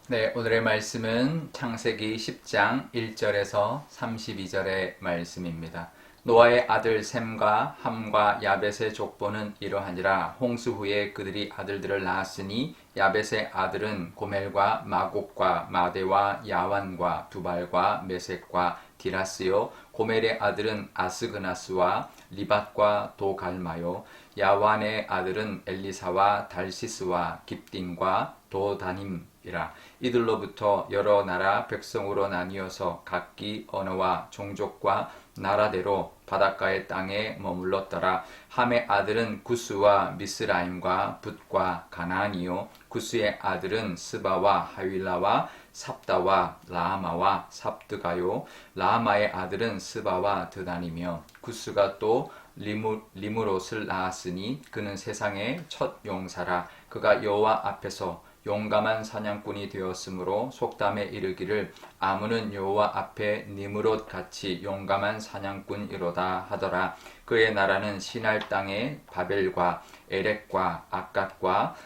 네, 오늘의 말씀은 창세기 10장 1절에서 32절의 말씀입니다. 노아의 아들 셈과 함과 야벳의 족보는 이러하니라. 홍수 후에 그들이 아들들을 낳았으니 야벳의 아들은 고멜과 마곡과 마대와 야완과 두발과 메섹과 디라스요. 고멜의 아들은 아스그나스와 리밧과 도갈마요. 야완의 아들은 엘리사와 달시스와 깁딘과 도다님이라. 이들로부터 여러 나라 백성으로 나뉘어서 각기 언어와 종족과 나라대로 바닷가의 땅에 머물렀더라. 함의 아들은 구스와 미스라임과 붓과 가나안이요. 구스의 아들은 스바와 하윌라와 삽다와 라마와 삽드가요. 라마의 아들은 스바와 드단이며 구스가 또 리무롯을 낳았으니 그는 세상의 첫 용사라. 그가 여호와 앞에서 용감한 사냥꾼이 되었으므로 속담에 이르기를 아무는 여호와 앞에 니므롯 같이 용감한 사냥꾼이로다 하더라. 그의 나라는 시날 땅의 바벨과 에렉과 아갓과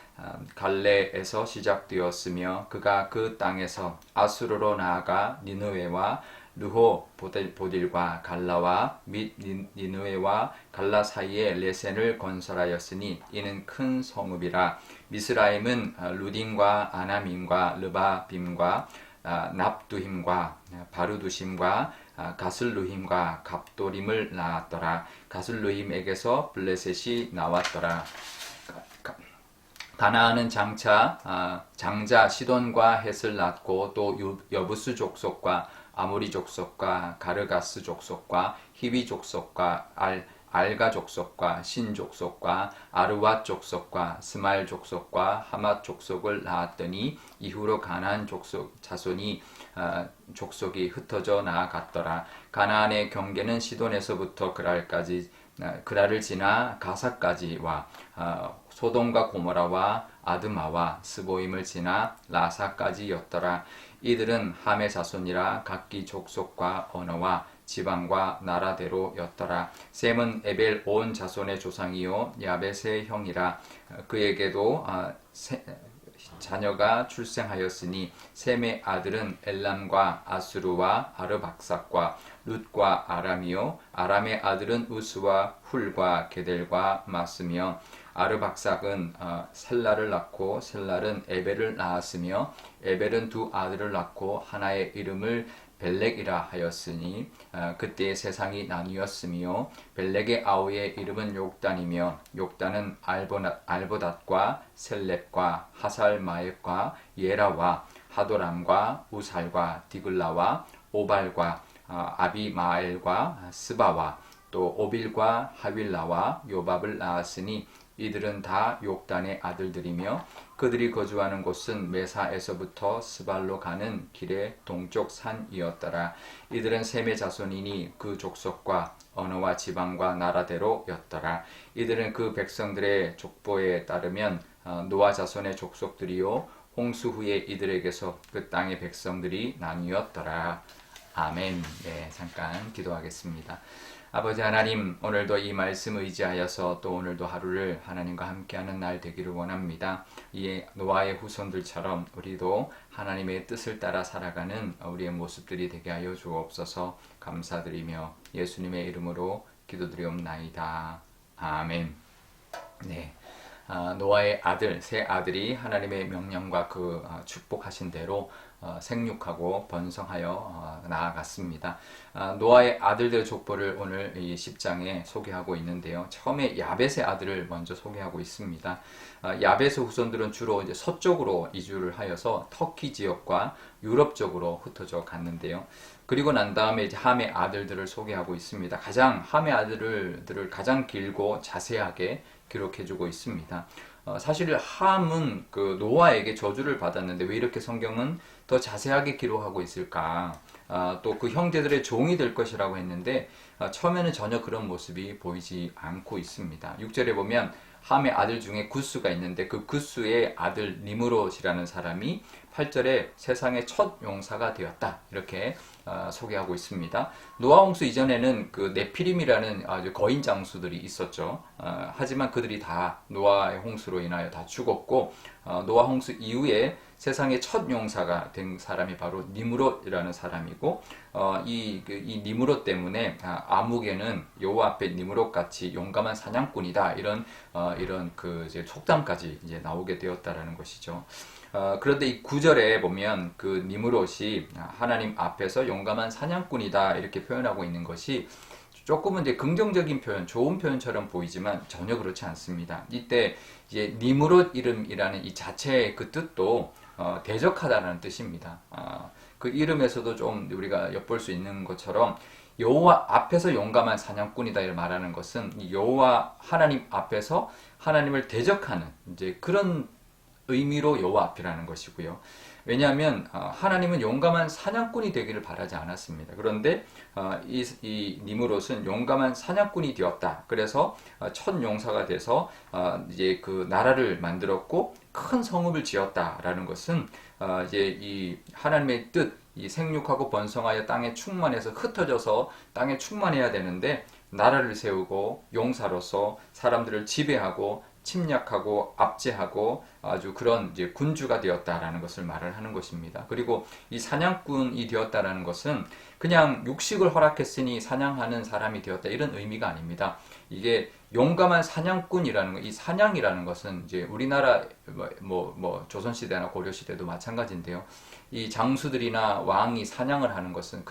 갈레에서 시작되었으며 그가 그 땅에서 아수르로 나아가 니느웨와 르호 보딜과 갈라와 및 니느웨와 갈라 사이에 레센을 건설하였으니 이는 큰 성읍이라. 미스라임은 루딘과 아나밈과 르바빔과 납두힘과 바르두심과 가슬루힘과 갑도림을 낳았더라. 가슬루힘에게서 블레셋이 나왔더라. 가나안은 장자 시돈과 헷을 낳고 또 여부스 족속과 아모리 족속과 가르가스 족속과 히비 족속과 알가 족속과 신 족속과 아르왓 족속과 스말 족속과 하맛 족속을 낳았더니 이후로 가나안 족속 자손이 족속이 흩어져 나아갔더라. 가나안의 경계는 시돈에서부터 그랄을 지나 가사까지와 소돔과 고모라와 아드마와 스보임을 지나 라사까지였더라. 이들은 함의 자손이라 각기 족속과 언어와 지방과 나라대로였더라. 셈은 에벨 온 자손의 조상이요 야벳의 형이라. 그에게도 자녀가 출생하였으니 셈의 아들은 엘람과 아수르와 아르박삭과 룻과 아람이요 아람의 아들은 우스와 훌과 게델과 마스며 아르박삭은 셀라를 낳고 셀랄은 에벨을 낳았으며 에벨은 두 아들을 낳고 하나의 이름을 벨렉이라 하였으니 그때 세상이 나뉘었으며 벨렉의 아우의 이름은 욕단이며 욕단은 알보닷과 셀렙과 하살마액과 예라와 하도람과 우살과 디글라와 오발과 아비마엘과 스바와 또 오빌과 하윌라와 요밥을 낳았으니 이들은 다 욕단의 아들들이며 그들이 거주하는 곳은 메사에서부터 스발로 가는 길의 동쪽 산이었더라. 이들은 셈의 자손이니 그 족속과 언어와 지방과 나라대로였더라. 이들은 그 백성들의 족보에 따르면 노아 자손의 족속들이요 홍수 후에 이들에게서 그 땅의 백성들이 나뉘었더라. 아멘. 네, 잠깐 기도하겠습니다. 아버지 하나님, 오늘도 이 말씀 의지하여서 또 오늘도 하루를 하나님과 함께하는 날 되기를 원합니다. 이 노아의 후손들처럼 우리도 하나님의 뜻을 따라 살아가는 우리의 모습들이 되게 하여 주옵소서. 감사드리며 예수님의 이름으로 기도드리옵나이다. 아멘. 네. 노아의 아들, 세 아들이 하나님의 명령과 그 축복하신 대로 생육하고 번성하여 나아갔습니다. 노아의 아들들 족보를 오늘 이 10장에 소개하고 있는데요. 처음에 야벳의 아들을 먼저 소개하고 있습니다. 야벳의 후손들은 주로 이제 서쪽으로 이주를 하여서 터키 지역과 유럽 쪽으로 흩어져 갔는데요. 그리고 난 다음에 이제 함의 아들들을 소개하고 있습니다. 함의 아들들을 가장 길고 자세하게 기록해주고 있습니다. 사실 함은 그 노아에게 저주를 받았는데 왜 이렇게 성경은 더 자세하게 기록하고 있을까? 또 그 형제들의 종이 될 것이라고 했는데 처음에는 전혀 그런 모습이 보이지 않고 있습니다. 6절에 보면 함의 아들 중에 구스가 있는데 그 구스의 아들 니므롯이라는 사람이 8절에 세상의 첫 용사가 되었다. 이렇게 소개하고 있습니다. 노아 홍수 이전에는 그 네피림이라는 아주 거인 장수들이 있었죠. 하지만 그들이 다 노아의 홍수로 인하여 다 죽었고 노아 홍수 이후에 세상의 첫 용사가 된 사람이 바로 니므롯이라는 사람이고, 이 니므롯 때문에 아무개는 여호와 앞에 니므롯 같이 용감한 사냥꾼이다, 이런 그 이제 속담까지 이제 나오게 되었다라는 것이죠. 그런데 이 구절에 보면 그 니므롯이 하나님 앞에서 용감한 사냥꾼이다 이렇게 표현하고 있는 것이 조금은 이제 긍정적인 표현, 좋은 표현처럼 보이지만 전혀 그렇지 않습니다. 이때 이제 니므롯 이름이라는 이 자체의 그 뜻도 대적하다라는 뜻입니다. 그 이름에서도 좀 우리가 엿볼 수 있는 것처럼 여호와 앞에서 용감한 사냥꾼이다 이렇게 말하는 것은 여호와 하나님 앞에서 하나님을 대적하는 이제 그런 의미로 여호와 앞이라는 것이고요. 왜냐하면 하나님은 용감한 사냥꾼이 되기를 바라지 않았습니다. 그런데 이 니므롯은 용감한 사냥꾼이 되었다. 그래서 첫 용사가 돼서 이제 그 나라를 만들었고 큰 성읍을 지었다라는 것은 이제 이 하나님의 뜻, 이 생육하고 번성하여 땅에 충만해서 흩어져서 땅에 충만해야 되는데 나라를 세우고 용사로서 사람들을 지배하고 침략하고 압제하고 아주 그런 이제 군주가 되었다라는 것을 말을 하는 것입니다. 그리고 이 사냥꾼이 되었다라는 것은 그냥 육식을 허락했으니 사냥하는 사람이 되었다 이런 의미가 아닙니다. 이게 용감한 사냥꾼이라는 것, 이 사냥이라는 것은 이제 우리나라 조선시대나 고려시대도 마찬가지인데요. 이 장수들이나 왕이 사냥을 하는 것은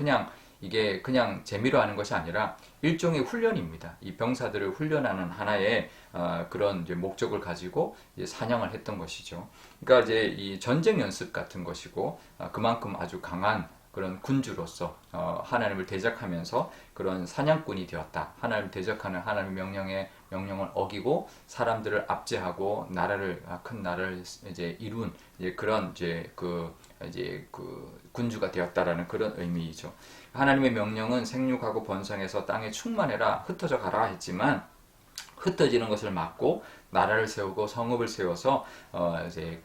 이게 그냥 재미로 하는 것이 아니라 일종의 훈련입니다. 이 병사들을 훈련하는 하나의 그런 이제 목적을 가지고 이제 사냥을 했던 것이죠. 그러니까 이제 이 전쟁 연습 같은 것이고 그만큼 아주 강한 그런 군주로서 하나님을 대적하면서 그런 사냥꾼이 되었다. 하나님을 대적하는 하나님의 명령을 어기고 사람들을 압제하고 큰 나라를 이제 이룬 그런 이제 그 군주가 되었다라는 그런 의미이죠. 하나님의 명령은 생육하고 번성해서 땅에 충만해라 흩어져 가라 했지만 흩어지는 것을 막고 나라를 세우고 성읍을 세워서 이제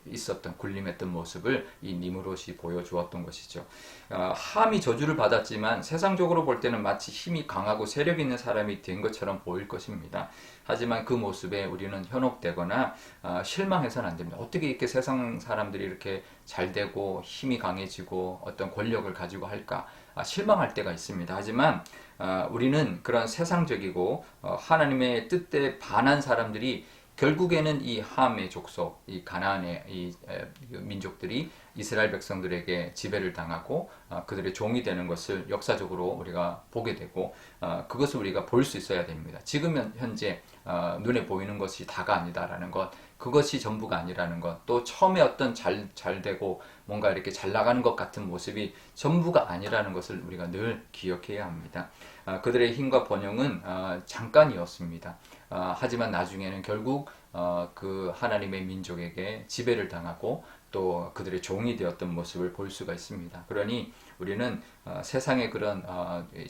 있었던 군림했던 모습을 이 니므롯이 보여주었던 것이죠. 함이 저주를 받았지만 세상적으로 볼 때는 마치 힘이 강하고 세력 있는 사람이 된 것처럼 보일 것입니다. 하지만 그 모습에 우리는 현혹되거나 실망해서는 안 됩니다. 어떻게 이렇게 세상 사람들이 이렇게 잘 되고 힘이 강해지고 어떤 권력을 가지고 할까? 실망할 때가 있습니다. 하지만 우리는 그런 세상적이고 하나님의 뜻에 반한 사람들이 결국에는 이 함의 족속, 이 가나안의 이 민족들이 이스라엘 백성들에게 지배를 당하고 그들의 종이 되는 것을 역사적으로 우리가 보게 되고 그것을 우리가 볼 수 있어야 됩니다. 지금 현재 눈에 보이는 것이 다가 아니다라는 것, 그것이 전부가 아니라는 것, 또 처음에 어떤 잘 되고 뭔가 이렇게 잘 나가는 것 같은 모습이 전부가 아니라는 것을 우리가 늘 기억해야 합니다. 그들의 힘과 번영은 잠깐이었습니다. 하지만 나중에는 결국 그 하나님의 민족에게 지배를 당하고 또 그들의 종이 되었던 모습을 볼 수가 있습니다. 그러니 우리는 세상의 그런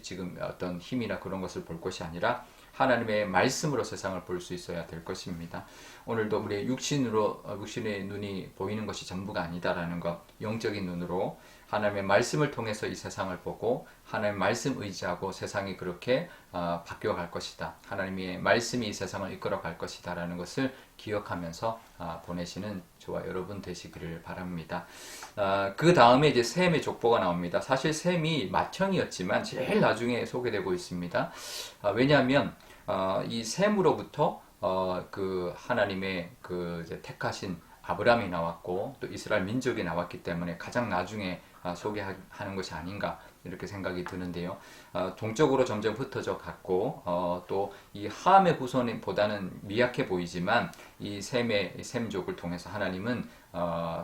지금 어떤 힘이나 그런 것을 볼 것이 아니라 하나님의 말씀으로 세상을 볼 수 있어야 될 것입니다. 오늘도 우리의 육신의 눈이 보이는 것이 전부가 아니다라는 것, 영적인 눈으로 하나님의 말씀을 통해서 이 세상을 보고 하나님의 말씀 의지하고 세상이 그렇게 바뀌어갈 것이다. 하나님의 말씀이 이 세상을 이끌어갈 것이다 라는 것을 기억하면서 보내시는 저와 여러분 되시기를 바랍니다. 그 다음에 이제 셈의 족보가 나옵니다. 사실 셈이 맏형이었지만 제일 나중에 소개되고 있습니다. 왜냐하면 이 셈으로부터 그 하나님의 그 이제 택하신 아브라함이 나왔고 또 이스라엘 민족이 나왔기 때문에 가장 나중에 소개하는 것이 아닌가 이렇게 생각이 드는데요. 동쪽으로 점점 흩어져 갔고 또 이 함의 후손보다는 미약해 보이지만 이 셈족을 통해서 하나님은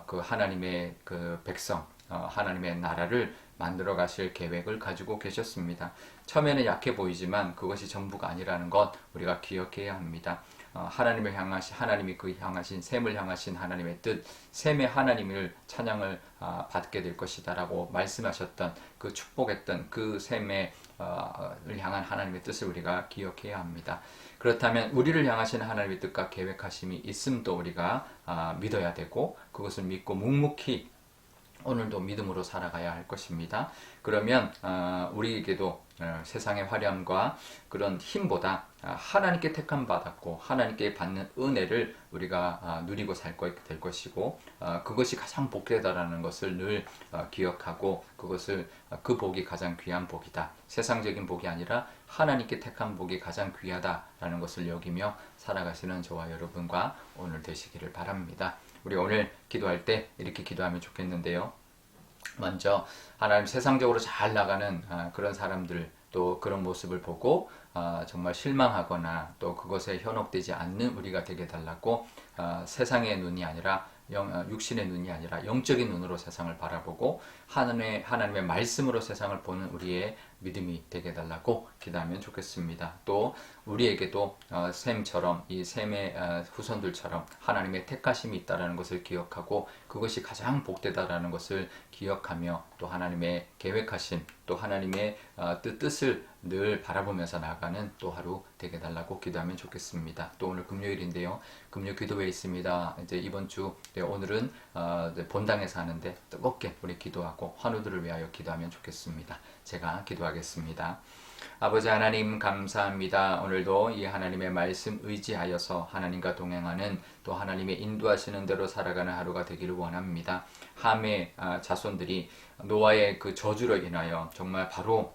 그 하나님의 그 백성 하나님의 나라를 만들어 가실 계획을 가지고 계셨습니다. 처음에는 약해 보이지만 그것이 전부가 아니라는 것 우리가 기억해야 합니다. 하나님이 향하신 셈을 향하신 하나님의 뜻, 셈의 하나님을 찬양을 받게 될 것이다라고 말씀하셨던 그 축복했던 그 셈을 향한 하나님의 뜻을 우리가 기억해야 합니다. 그렇다면 우리를 향하신 하나님의 뜻과 계획하심이 있음도 우리가 믿어야 되고 그것을 믿고 묵묵히 오늘도 믿음으로 살아가야 할 것입니다. 그러면 우리에게도 세상의 화려함과 그런 힘보다 하나님께 택함 받았고 하나님께 받는 은혜를 우리가 누리고 될 것이고 그것이 가장 복되다라는 것을 늘 기억하고 그것을 그 복이 가장 귀한 복이다. 세상적인 복이 아니라 하나님께 택한 복이 가장 귀하다라는 것을 여기며 살아가시는 저와 여러분과 오늘 되시기를 바랍니다. 우리 오늘 기도할 때 이렇게 기도하면 좋겠는데요. 먼저 하나님 세상적으로 잘 나가는 그런 사람들 또 그런 모습을 보고 정말 실망하거나 또 그것에 현혹되지 않는 우리가 되게 달라고 세상의 눈이 아니라 육신의 눈이 아니라 영적인 눈으로 세상을 바라보고 하나님의 말씀으로 세상을 보는 우리의 믿음이 되게 달라고 기도하면 좋겠습니다. 또 우리에게도 셈처럼 이 셈의 후손들처럼 하나님의 택하심이 있다는 것을 기억하고 그것이 가장 복되다라는 것을 기억하며 또 하나님의 계획하심 또 하나님의 뜻을 늘 바라보면서 나아가는 또 하루 되게 달라고 기도하면 좋겠습니다. 또 오늘 금요일인데요. 금요 기도회 있습니다. 이제 이번 주 오늘은 본당에서 하는데 뜨겁게 우리 기도하고 환우들을 위하여 기도하면 좋겠습니다. 제가 기도하겠습니다. 아버지 하나님 감사합니다. 오늘도 이 하나님의 말씀 의지하여서 하나님과 동행하는 또 하나님의 인도하시는 대로 살아가는 하루가 되기를 원합니다. 함의 자손들이 노아의 그 저주로 인하여 정말 바로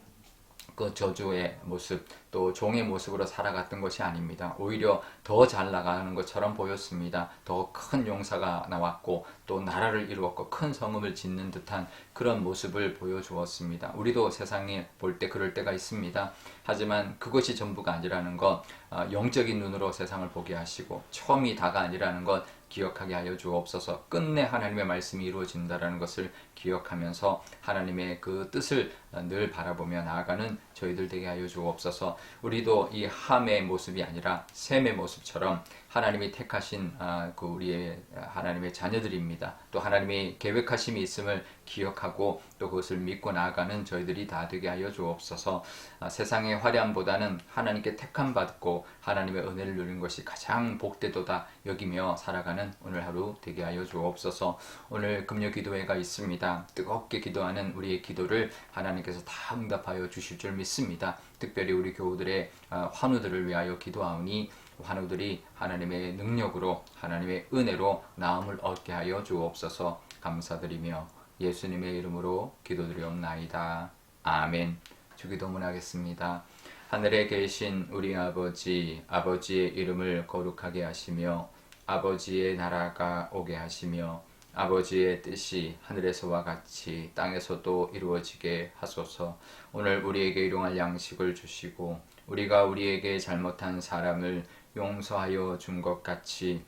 그 저주의 모습 또 종의 모습으로 살아갔던 것이 아닙니다. 오히려 더 잘 나가는 것처럼 보였습니다. 더 큰 용사가 나왔고 또 나라를 이루었고 큰 성읍을 짓는 듯한 그런 모습을 보여주었습니다. 우리도 세상에 볼 때 그럴 때가 있습니다. 하지만 그것이 전부가 아니라는 것, 영적인 눈으로 세상을 보게 하시고 처음이 다가 아니라는 것 기억하게 하여 주옵소서. 끝내 하나님의 말씀이 이루어진다는 것을 기억하면서 하나님의 그 뜻을 늘 바라보며 나아가는 저희들 되게 하여 주옵소서. 우리도 이 함의 모습이 아니라 셈의 모습처럼 하나님이 택하신 그 우리의 하나님의 자녀들입니다. 또 하나님의 계획하심이 있음을 기억하고 또 그것을 믿고 나아가는 저희들이 다 되게 하여 주옵소서. 세상의 화려함보다는 하나님께 택함 받고 하나님의 은혜를 누리는 것이 가장 복되도다 여기며 살아가는 오늘 하루 되게 하여 주옵소서. 오늘 금요 기도회가 있습니다. 뜨겁게 기도하는 우리의 기도를 하나님께서 다 응답하여 주실 줄 믿습니다. 특별히 우리 교우들의 환우들을 위하여 기도하오니 환우들이 하나님의 능력으로 하나님의 은혜로 나음을 얻게 하여 주옵소서. 감사드리며 예수님의 이름으로 기도드리옵나이다. 아멘. 주기도문 하겠습니다. 하늘에 계신 우리 아버지, 아버지의 이름을 거룩하게 하시며 아버지의 나라가 오게 하시며 아버지의 뜻이 하늘에서와 같이 땅에서도 이루어지게 하소서. 오늘 우리에게 일용할 양식을 주시고 우리가 우리에게 잘못한 사람을 용서하여 준 것 같이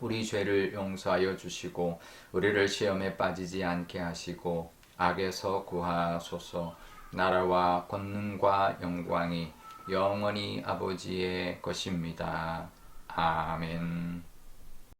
우리 죄를 용서하여 주시고 우리를 시험에 빠지지 않게 하시고 악에서 구하소서. 나라와 권능과 영광이 영원히 아버지의 것입니다. 아멘.